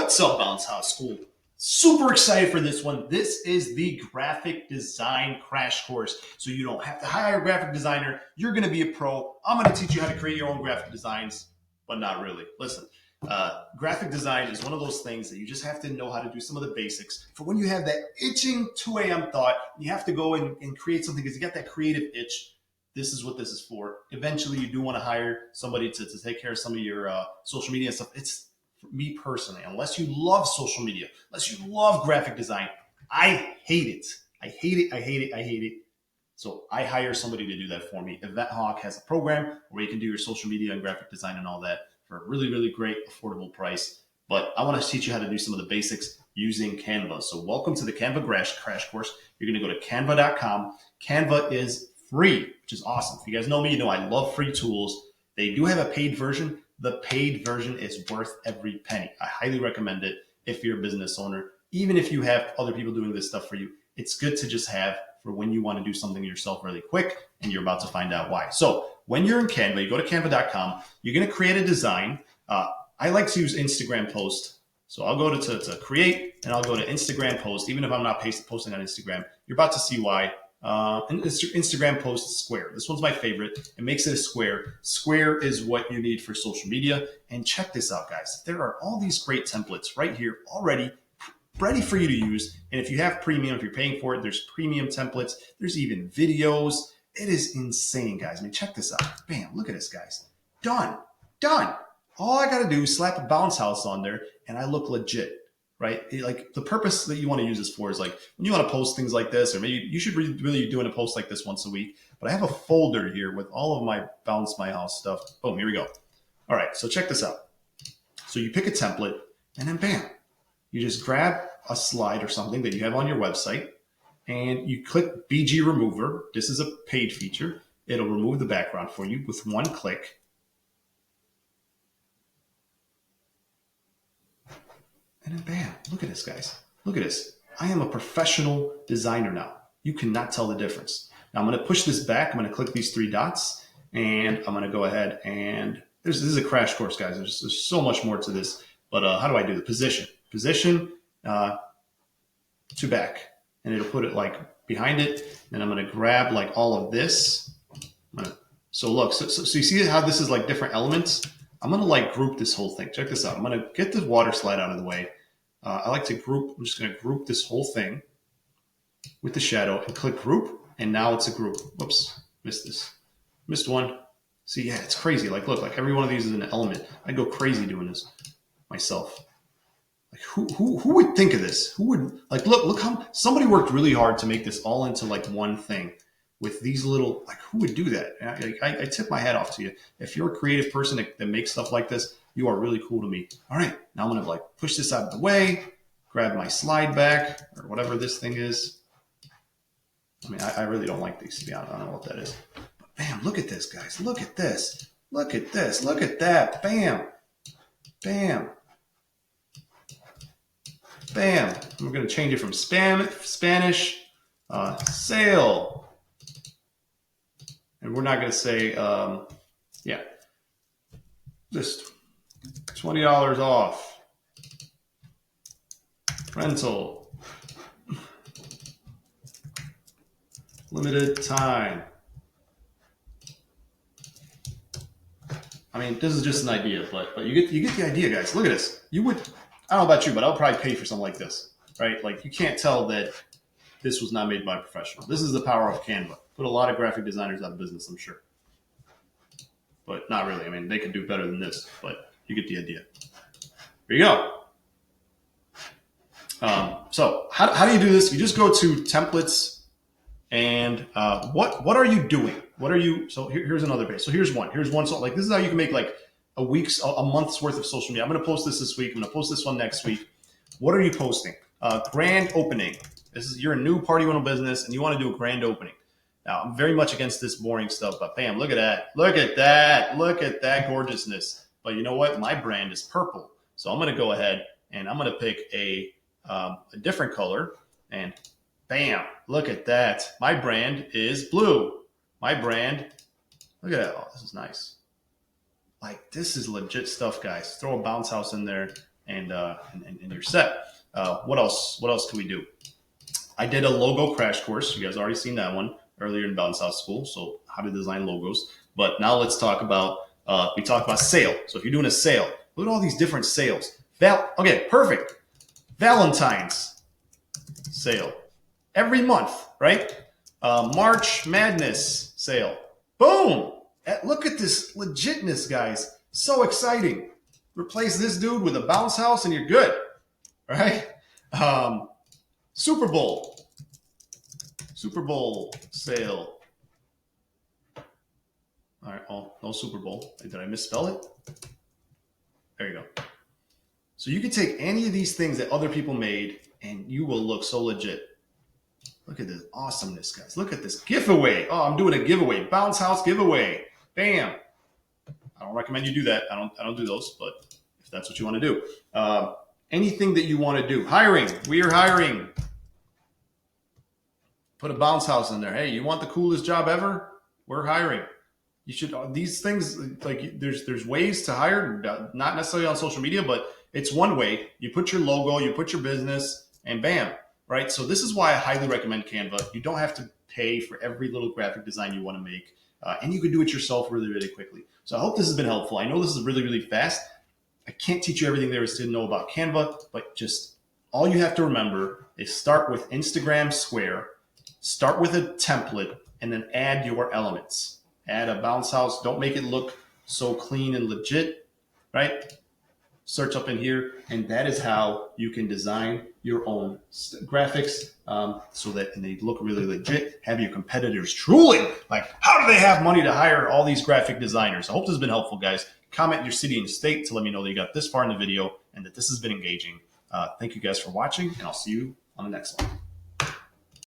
What's up, Bounce House School? Super excited for this one. This is the graphic design crash course. So you don't have to hire a graphic designer. You're going to be a pro. I'm going to teach you how to create your own graphic designs, but not really. Listen, graphic design is one of those things that you just have to know how to do some of the basics. For when you have that itching 2 a.m. thought, you have to go and create something because you got that creative itch. This is what this is for. Eventually, you do want to hire somebody to take care of some of your social media and stuff. It's me personally, unless you love social media, unless you love graphic design, I hate it. I hate it. I hate it. I hate it. So I hire somebody to do that for me. Event Hawk has a program where you can do your social media and graphic design and all that for a really, really great, affordable price. But I want to teach you how to do some of the basics using Canva. So welcome to the Canva crash course. You're going to go to canva.com. Canva is free, which is awesome. If you guys know me, you know I love free tools. They do have a paid version. The paid version is worth every penny. I highly recommend it if you're a business owner. Even if you have other people doing this stuff for you, it's good to just have for when you want to do something yourself really quick and you're about to find out why. So when you're in Canva, you go to canva.com, you're going to create a design. I like to use Instagram post. So I'll go to create and I'll go to Instagram post. Even if I'm not posting on Instagram, you're about to see why. Instagram post square. This one's my favorite. It makes it a square. Square is what you need for social media. And check this out, guys. There are all these great templates right here already ready for you to use. And if you have premium, if you're paying for it, there's premium templates. There's even videos. It is insane, guys. I mean, check this out. Bam, look at this, guys. Done. All I got to do is slap a bounce house on there and I look legit. Right? Like the purpose that you want to use this for is like when you want to post things like this, or maybe you should really be doing a post like this once a week. But I have a folder here with all of my Bounce My House stuff. Boom, here we go. All right, so check this out. So you pick a template and then bam, you just grab a slide or something that you have on your website and you click BG Remover. This is a paid feature. It'll remove the background for you with one click. And then bam, look at this, guys. Look at this. I am a professional designer now. You cannot tell the difference. Now I'm going to push this back. I'm going to click these 3 dots and I'm going to go ahead and this is a crash course, guys. There's so much more to this, but how do I do the position to back, and it'll put it like behind it. And I'm going to grab like all of this. So look, so you see how this is like different elements. I'm going to like group this whole thing. Check this out. I'm going to get the water slide out of the way. I like to group. I'm just going to group this whole thing with the shadow and click group. And now it's a group. Whoops, missed this. Missed one. See, yeah, it's crazy. Like, look, like every one of these is an element. I go crazy doing this myself. Like who would think of this? Who would like, look how somebody worked really hard to make this all into like one thing. With these little, like, who would do that? I tip my hat off to you. If you're a creative person that makes stuff like this, you are really cool to me. All right, now I'm going to like push this out of the way, grab my slide back or whatever this thing is. I mean, I really don't like these, to be honest. I don't know what that is. But bam, look at this, guys. Look at this. Look at this. Look at that. Bam. Bam. Bam. We're going to change it from Spanish, sale. And we're not going to say, just $20 off, rental, limited time. I mean, this is just an idea, but you get the idea, guys. Look at this. You would, I don't know about you, but I'll probably pay for something like this, right? Like you can't tell that this was not made by a professional. This is the power of Canva. Put a lot of graphic designers out of business, I'm sure. But not really. I mean, they could do better than this, but you get the idea. Here you go. So how do you do this? You just go to templates and what are you doing? What are you, so here's another page. So here's one. So like, this is how you can make like a month's worth of social media. I'm going to post this week. I'm going to post this one next week. What are you posting? Grand opening. You're a new party rental business and you want to do a grand opening. Now, I'm very much against this boring stuff, but bam, look at that. Look at that. Look at that gorgeousness. But you know what? My brand is purple. So I'm going to go ahead and I'm going to pick a different color and bam, look at that. My brand is blue. My brand, look at that. Oh, this is nice. Like, this is legit stuff, guys. Throw a bounce house in there. and you're set. What else? What else can we do? I did a logo crash course. You guys already seen that one earlier in Bounce House School. So how to design logos. But now let's talk about, we talked about sale. So if you're doing a sale, look at all these different sales. Okay, perfect. Valentine's sale every month, right? March Madness sale. Boom. Look at this legitness, guys. So exciting. Replace this dude with a bounce house and you're good, right? Super Bowl sale. All right. Oh, no Super Bowl. Did I misspell it? There you go. So you can take any of these things that other people made and you will look so legit. Look at this awesomeness, guys. Look at this giveaway. Oh, I'm doing a giveaway. Bounce house giveaway. Bam. I don't recommend you do that. I don't do those, but if that's what you want to do. Anything that you want to do. Hiring. We are hiring. Put a bounce house in there. Hey, you want the coolest job ever? We're hiring. You should, these things, like there's ways to hire, not necessarily on social media, but it's one way. You put your logo, you put your business, and bam, right? So this is why I highly recommend Canva. You don't have to pay for every little graphic design you want to make, and you can do it yourself really, really quickly. So I hope this has been helpful. I know this is really, really fast. I can't teach you everything there is to know about Canva, but just all you have to remember is start with Instagram Square, start with a template, and then add your elements. Add a bounce house. Don't make it look so clean and legit, right? Search up in here, and that is how you can design your own graphics so that they look really legit. Have your competitors drooling, like, how do they have money to hire all these graphic designers? I hope this has been helpful, guys. Comment your city and state to let me know that you got this far in the video and that this has been engaging. Thank you guys for watching, and I'll see you on the next one.